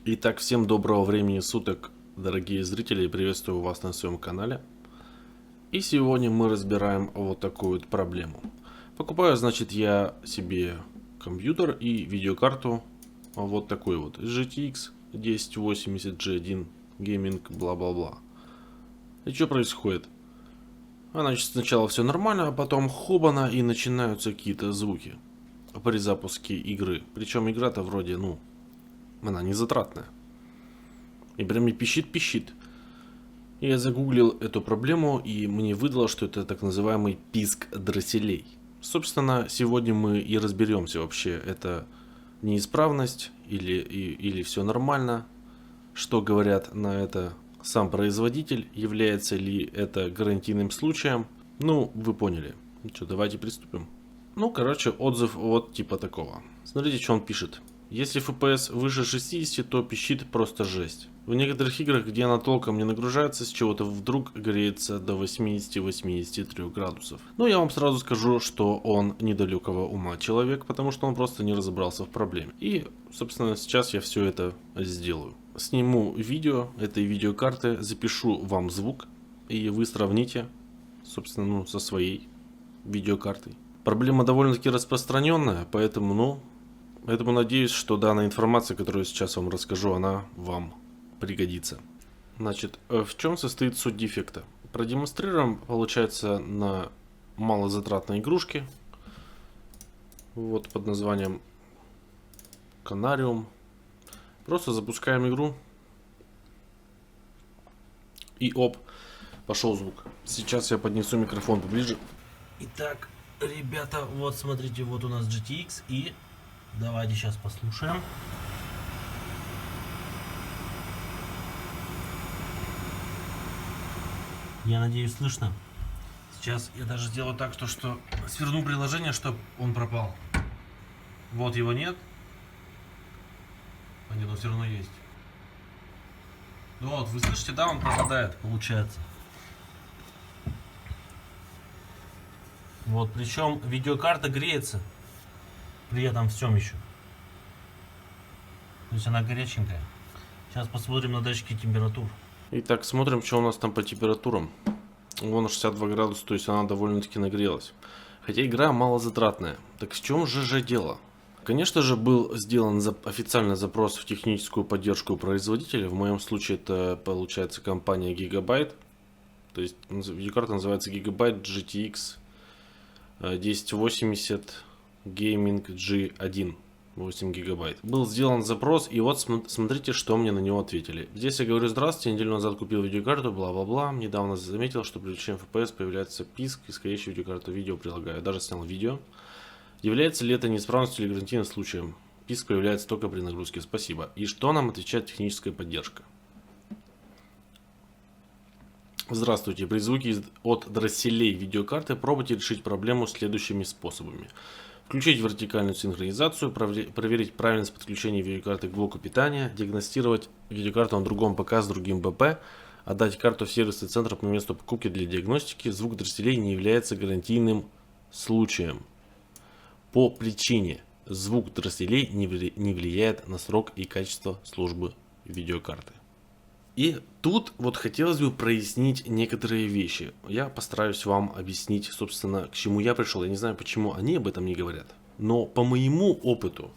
Итак, всем доброго времени суток, дорогие зрители, приветствую вас на своем канале. И сегодня мы разбираем вот такую вот проблему. Покупаю, значит, я себе компьютер и видеокарту вот такой вот GTX 1080 G1 Gaming бла-бла-бла. И что происходит? Значит, сначала все нормально, а потом хобана и начинаются какие-то звуки при запуске игры. Причем игра-то вроде, она не затратная. И прям и пищит. Я загуглил эту проблему, и мне выдало, что это так называемый писк дросселей. Собственно, сегодня мы и разберемся вообще, это неисправность или все нормально, что говорят на это сам производитель, является ли это гарантийным случаем. Вы поняли. Что, давайте приступим. Короче, отзыв вот типа такого. Смотрите, что он пишет. Если FPS выше 60, то пищит просто жесть. В некоторых играх, где она толком не нагружается, с чего-то вдруг греется до 80-83 градусов. Я вам сразу скажу, что он недалекого ума человек, потому что он просто не разобрался в проблеме. И, собственно, сейчас я все это сделаю. Сниму видео этой видеокарты, запишу вам звук, и вы сравните, собственно, со своей видеокартой. Проблема довольно-таки распространенная, поэтому, надеюсь, что данная информация, которую я сейчас вам расскажу, она вам пригодится. Значит, в чем состоит суть дефекта? Продемонстрируем, получается, на малозатратной игрушке, вот под названием Канариум. Просто запускаем игру, и оп, пошел звук. Сейчас я поднесу микрофон поближе. Итак, ребята, вот смотрите, вот у нас GTX, и давайте сейчас послушаем. Я надеюсь, слышно. Сейчас я даже сделаю так, что сверну приложение, чтобы он пропал. Вот его нет. А нет, он все равно есть. Вот, вы слышите, да, он пропадает, получается. Вот, причем видеокарта греется при этом всем еще. То есть она горяченькая. Сейчас посмотрим на датчике температур. Итак, смотрим, что у нас там по температурам. Вон 62 градуса, то есть она довольно-таки нагрелась. Хотя игра малозатратная. Так в чем же дело? Конечно же, был сделан официальный запрос в техническую поддержку производителя. В моем случае это получается компания Gigabyte. То есть видеокарта называется Gigabyte GTX 1080 Gaming G1. 8 гигабайт. Был сделан запрос, и вот смотрите, что мне на него ответили. Здесь я говорю: здравствуйте, неделю назад купил видеокарту, бла-бла-бла. Недавно заметил, что при увеличении FPS появляется писк, исходящий видеокарту. Видео прилагаю. Даже снял видео. Является ли это неисправностью или гарантийным случаем? Писк появляется только при нагрузке. Спасибо. И что нам отвечает техническая поддержка? Здравствуйте. При звуке от дросселей видеокарты пробуйте решить проблему следующими способами. Включить вертикальную синхронизацию, проверить правильность подключения видеокарты к блоку питания, диагностировать видеокарту на другом ПК с другим БП, отдать карту в сервисный центр по месту покупки для диагностики. Звук дросселей не является гарантийным случаем. По причине: звук дросселей не влияет на срок и качество службы видеокарты. И тут вот хотелось бы прояснить некоторые вещи. Я постараюсь вам объяснить, собственно, к чему я пришел. Я не знаю, почему они об этом не говорят. Но по моему опыту,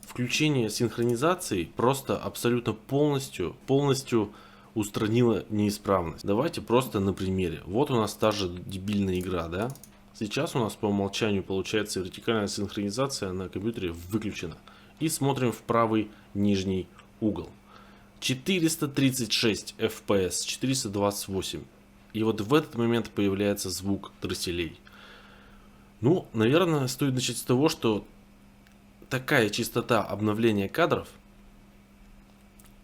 включение синхронизации просто абсолютно полностью устранило неисправность. Давайте просто на примере. Вот у нас та же дебильная игра, да? Сейчас у нас по умолчанию получается вертикальная синхронизация на компьютере выключена. И смотрим в правый нижний угол. 436 FPS, 428. И вот в этот момент появляется звук дросселей. Наверное, стоит начать с того, что такая частота обновления кадров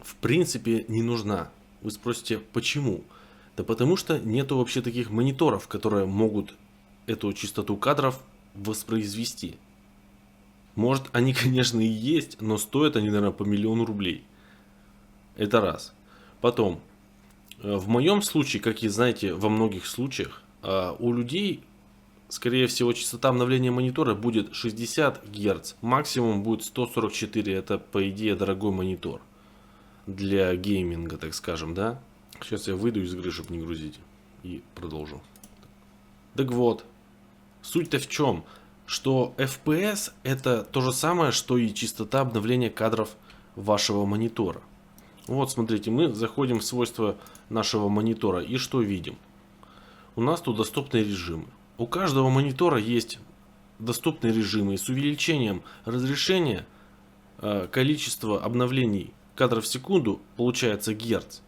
в принципе не нужна. Вы спросите, почему? Да потому что нету вообще таких мониторов, которые могут эту частоту кадров воспроизвести. Может, они, конечно, и есть, но стоят они, наверное, по 1 000 000 рублей. Это раз. Потом, в моем случае, как и знаете, во многих случаях, у людей, скорее всего, частота обновления монитора будет 60 Гц, максимум будет 144, это, по идее, дорогой монитор. для гейминга, так скажем, да. Сейчас я выйду из игры, чтобы не грузить, и продолжу. Так вот, суть-то в чем? Что FPS это то же самое, что и частота обновления кадров вашего монитора. Вот, смотрите, мы заходим в свойства нашего монитора и что видим? У нас тут доступные режимы. У каждого монитора есть доступные режимы, и с увеличением разрешения количество обновлений кадров в секунду, получается герц,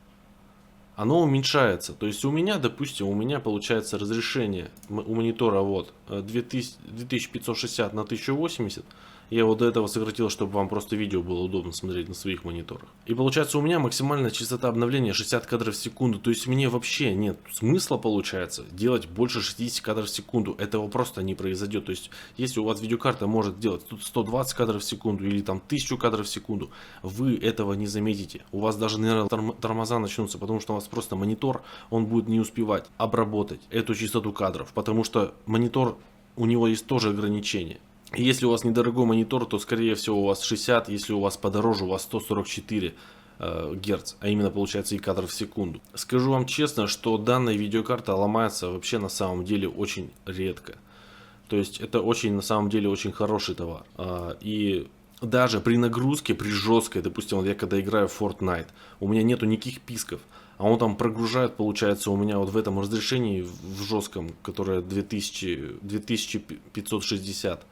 оно уменьшается. То есть у меня, допустим, у меня получается разрешение у монитора вот 2560 на 1080. Я вот до этого сократил, чтобы вам просто видео было удобно смотреть на своих мониторах. И получается у меня максимальная частота обновления 60 кадров в секунду. То есть мне вообще нет смысла, получается, делать больше 60 кадров в секунду. Этого просто не произойдет. То есть если у вас видеокарта может делать тут 120 кадров в секунду или там 1000 кадров в секунду, вы этого не заметите. У вас даже, наверное, тормоза начнутся, потому что у вас просто монитор, он будет не успевать обработать эту частоту кадров. Потому что монитор, у него есть тоже ограничения. Если у вас недорогой монитор, то скорее всего у вас 60, если у вас подороже, у вас 144 Гц, а именно получается и кадров в секунду. Скажу вам честно, что данная видеокарта ломается вообще на самом деле очень редко. То есть это очень на самом деле очень хороший товар. И даже при нагрузке, при жесткой, допустим, вот я когда играю в Fortnite, у меня нету никаких писков. А он там прогружает, получается, у меня вот в этом разрешении, в жестком, которое 2560.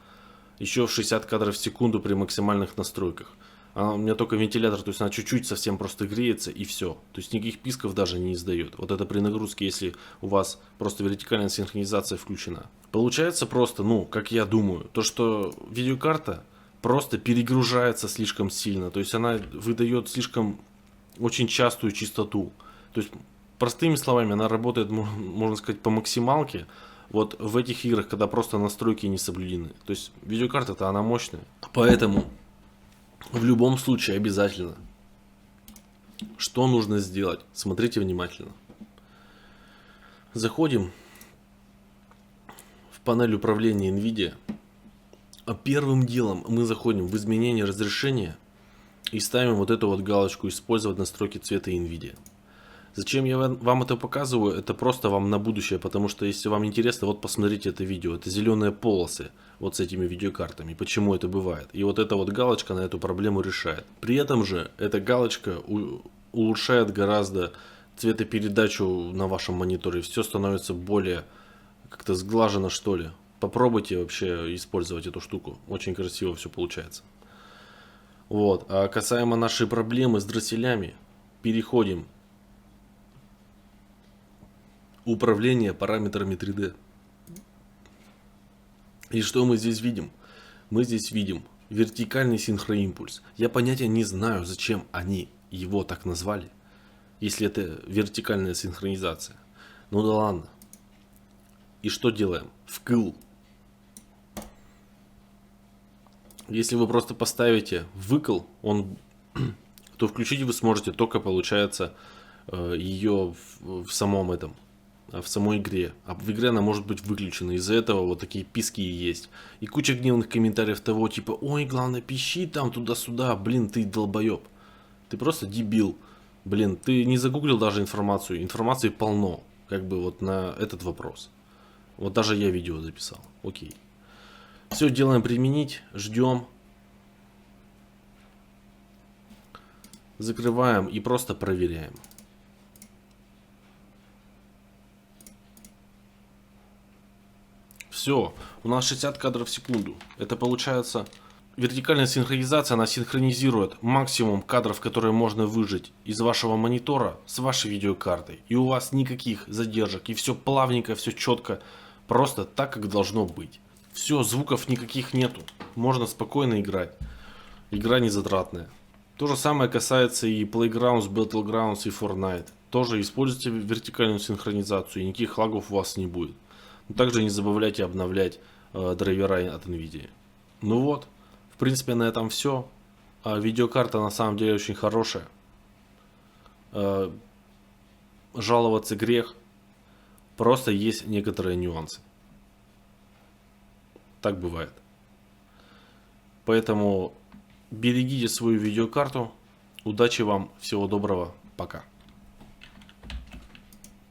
Еще в 60 кадров в секунду при максимальных настройках. А у меня только вентилятор, то есть она чуть-чуть совсем просто греется и все. То есть никаких писков даже не издает. Вот это при нагрузке, если у вас просто вертикальная синхронизация включена. Получается просто, ну, как я думаю, то что видеокарта просто перегружается слишком сильно. То есть она выдает слишком очень частую частоту. То есть простыми словами она работает, можно сказать, по максималке. Вот в этих играх, когда просто настройки не соблюдены. То есть видеокарта-то она мощная. Поэтому в любом случае обязательно, что нужно сделать? Смотрите внимательно. Заходим в панель управления NVIDIA. А первым делом мы заходим в изменение разрешения и ставим вот эту вот галочку «Использовать настройки цвета NVIDIA». Зачем я вам это показываю? Это просто вам на будущее, потому что если вам интересно, вот посмотрите это видео. Это зеленые полосы вот с этими видеокартами. Почему это бывает? И вот эта вот галочка на эту проблему решает. При этом же эта галочка улучшает гораздо цветопередачу на вашем мониторе. Все становится более как-то сглажено, что ли. Попробуйте вообще использовать эту штуку. Очень красиво все получается. Вот. А касаемо нашей проблемы с дросселями, переходим. Управление параметрами 3D. И что мы здесь видим? Мы здесь видим вертикальный синхроимпульс. Я понятия не знаю, зачем они его так назвали, если это вертикальная синхронизация. Ну да ладно. И что делаем? Вкл. Если вы просто поставите выкл, то включить вы сможете только, получается, ее в самом этом. В самой игре. А в игре она может быть выключена. Из-за этого вот такие писки и есть. И куча гневных комментариев того типа: ой, главное пищи там туда-сюда. Блин, ты долбоеб. Ты просто дебил. Блин, ты не загуглил даже информацию. Информации полно. Как бы вот на этот вопрос. Вот даже я видео записал. Окей. Все делаем применить. Ждем. Закрываем и просто проверяем. Все, у нас 60 кадров в секунду. Это получается вертикальная синхронизация, она синхронизирует максимум кадров, которые можно выжать из вашего монитора с вашей видеокартой. И у вас никаких задержек, и все плавненько, все четко, просто так, как должно быть. Все, звуков никаких нету, можно спокойно играть. Игра не затратная. То же самое касается и Playgrounds, Battlegrounds и Fortnite. Тоже используйте вертикальную синхронизацию, и никаких лагов у вас не будет. Также не забывайте обновлять драйвера от NVIDIA. Ну вот, в принципе на этом все. Видеокарта на самом деле очень хорошая. Жаловаться грех. Просто есть некоторые нюансы. Так бывает. Поэтому берегите свою видеокарту. Удачи вам, всего доброго, пока.